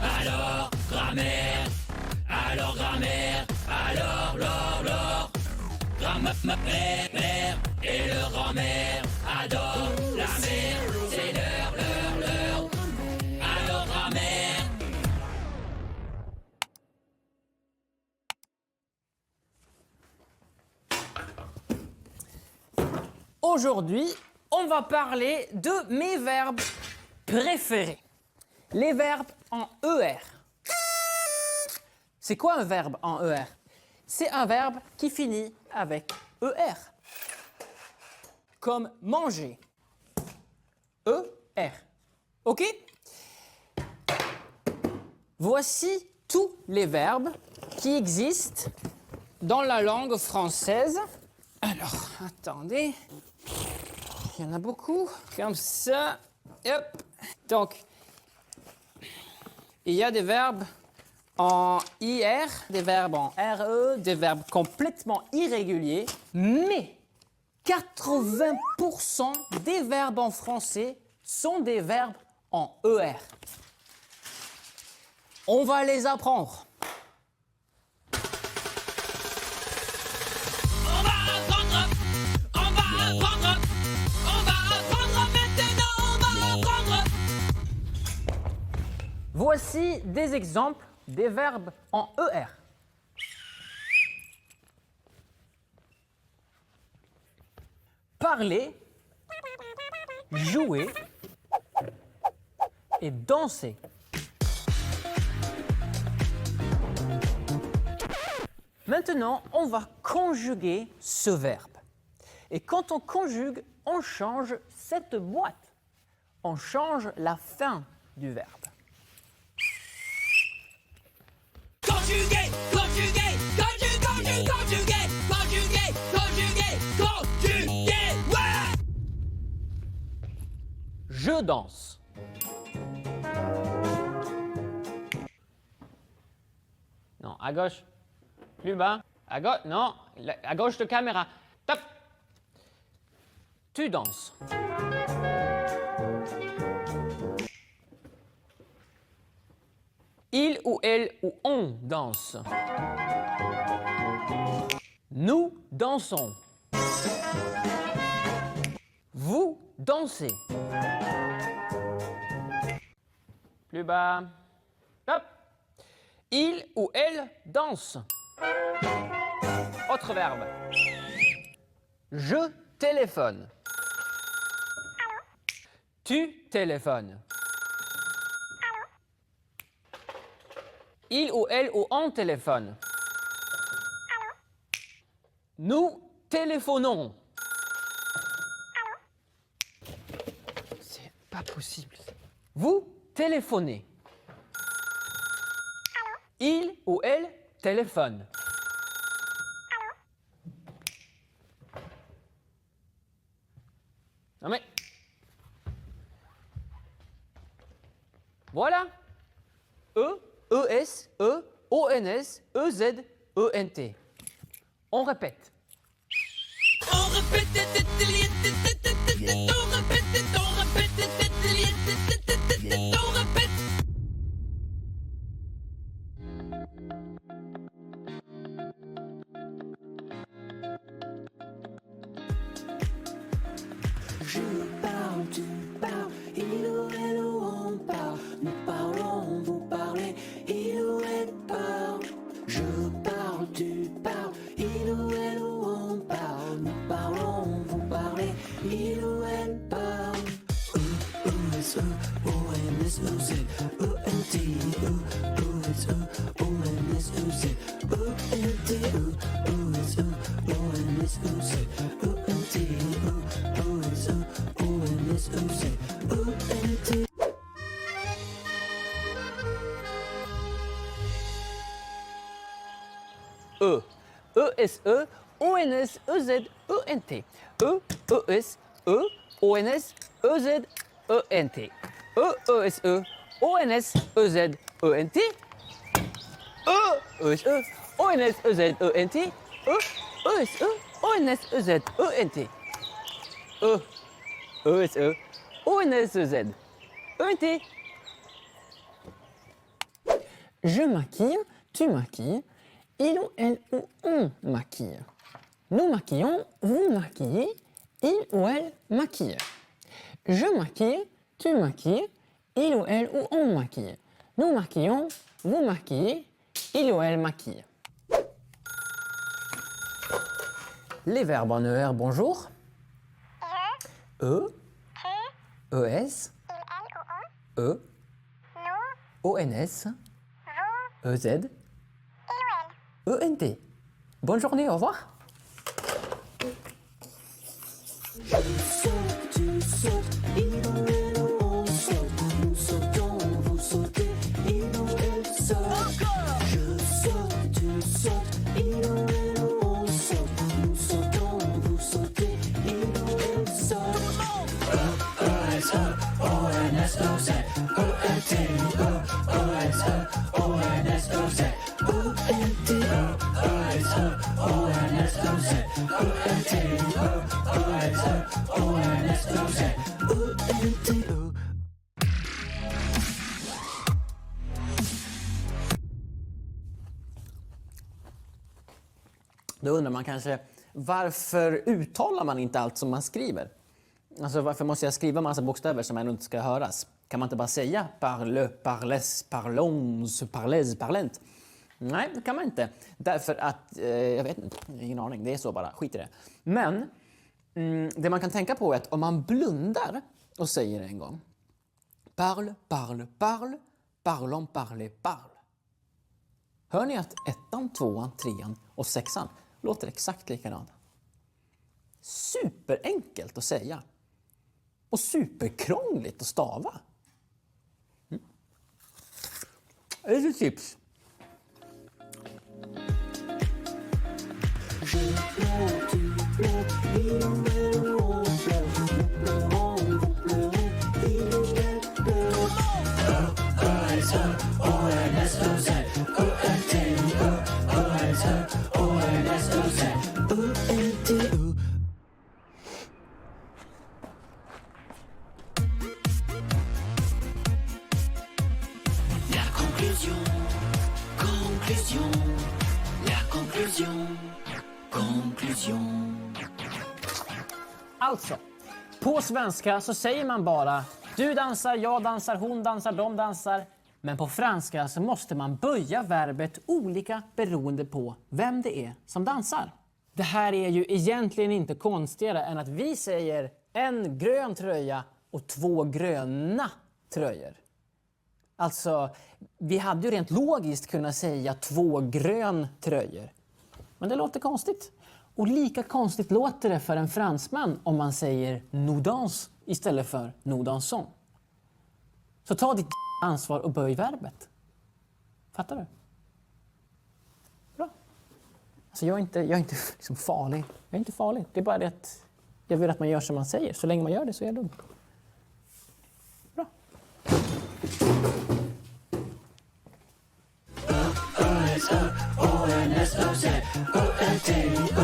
Alors, grammaire, alors, grammaire, alors, lor, grammaire, mère, et le grand-mère adore la mer, c'est l'heure, alors, grammaire. Aujourd'hui, on va parler de mes verbes préférés. Les verbes en ER. C'est quoi un verbe en ER? C'est un verbe qui finit avec ER. Comme manger. ER. OK? Voici tous les verbes qui existent dans la langue française. Alors, attendez. Il y en a beaucoup. Comme ça. Hop. Donc, il y a des verbes en IR, des verbes en RE, des verbes complètement irréguliers, mais 80% des verbes en français sont des verbes en ER. On va les apprendre. Voici des exemples des verbes en ER. Parler, jouer et danser. Maintenant, on va conjuguer ce verbe. Et quand on conjugue, on change cette boîte. On change la fin du verbe. Conjuguer, conjuguer, conjuguer, conjuguer, conjuguer, conjuguer, conjuguer, ouais! Je danse. Non, à gauche. Plus bas. À gauche. Non, à gauche de caméra. Top. Tu danses. Il ou elle ou on danse. Nous dansons. Vous dansez. Plus bas. Hop. Il ou elle danse. Autre verbe. Je téléphone. Tu téléphones. Il ou elle ou on téléphone. Nous téléphonons. C'est pas possible. Vous téléphonez. Il ou elle téléphone. Non mais... Voilà. E-S, E, O-N-S, E-Z, E-N-T. On répète. On répète, on répète, on répète, on répète. Je parle, tu parles, il ou elle ou on parle. Nous parlons, vous parlez, il ou elle parle. Je parle, tu parles, il ou elle ou on parle. Nous parlons, vous parlez, il ou elle parle. E-S-E, O-N-S-E-Z, E-N-T, E-S-E, O-N-S-E-Z, E-N-T, E-S-E, O-N-S-E-Z, E-N-T, E-S-E, O-N-S-E-Z, E-N-T. E. E-S-E, O-N-S-E-Z, E-N-T. E-E-S-E, O-N-S-E-Z, E-N-T. E-E-S-E, O-N-S-E-Z, E-N-T. E-E-S-E, O-N-S-E-Z, E-N-T. E-E-S-E, O-N-S-E-Z, E-N-T. E-E-S-E, O-N-S-E-Z, ENT. Je maquille, tu maquilles, il ou elle ou on maquille. Nous maquillons, vous maquillez, il ou elle maquille. Je maquille, tu maquilles, il ou elle ou on maquille. Nous maquillons, vous maquillez, il ou elle maquille. Les verbes en ER, bonjour. E, ES, E, ONS, EZ, ENT. Bonne journée, au revoir. Saute, tu sautes, il ou elle ou on saute. Nous sautons, vous sautez, il ou elle saute. Je saute, tu sautes, il ou elle ou on saute. Nous sautons, vous sautez, il ou elle saute. E-E-S-E-O-N-S-O-Z, E-N-T-I-E, O-S-E-O-N-S-O-Z, E-N-T-E, E-S-E-O-N-S-O-Z, E-N-T-I-E, O-S-E-O-N-S-O-Z, E-N-T-E. Då undrar man kanske, varför uttalar man inte allt som man skriver? Alltså varför måste jag skriva massa bokstäver som ändå inte ska höras? Kan man inte bara säga parle, parles, parlons, parles, parlent? Nej, det kan man inte. Därför att, jag vet inte, ingen aning, det är så bara, skit i det. Men det man kan tänka på är att om man blundar och säger det en gång. Parle, parle, parle, parlons, parle, parle. Hör ni att ettan, tvåan, trean och sexan låter exakt likadant? Superenkelt att säga. Och superkrångligt att stava. Det är ett tips. Je pleure, tu pleures, il ou elle ou on pleure. Nous pleurons, vous pleurez, il ou elle pleure. E-E-S-E-O-N-S-O-Z, E-N-T-I-E, E-S-E-O-N-S-O-Z, E-N-T-E. La conclusion, conclusion, la conclusion, conclusion. Alltså, på svenska så säger man bara du dansar, jag dansar, hon dansar, de dansar. Men på franska så måste man böja verbet olika beroende på vem det är som dansar. Det här är ju egentligen inte konstigare än att vi säger en grön tröja och två gröna tröjor. Alltså, vi hade ju rent logiskt kunnat säga två grön tröjor. Men det låter konstigt. Och lika konstigt låter det för en fransman om man säger nous danse istället för nous dansons. Så ta ditt ansvar och böj verbet. Fattar du? Bra. Alltså jag är inte liksom farlig. Jag är inte farlig. Det är bara det att jag vill att man gör som man säger. Så länge man gör det så är jag lugn. Bra. E-E-S-E-O-N-S-O-Z, E-N-T-I-E,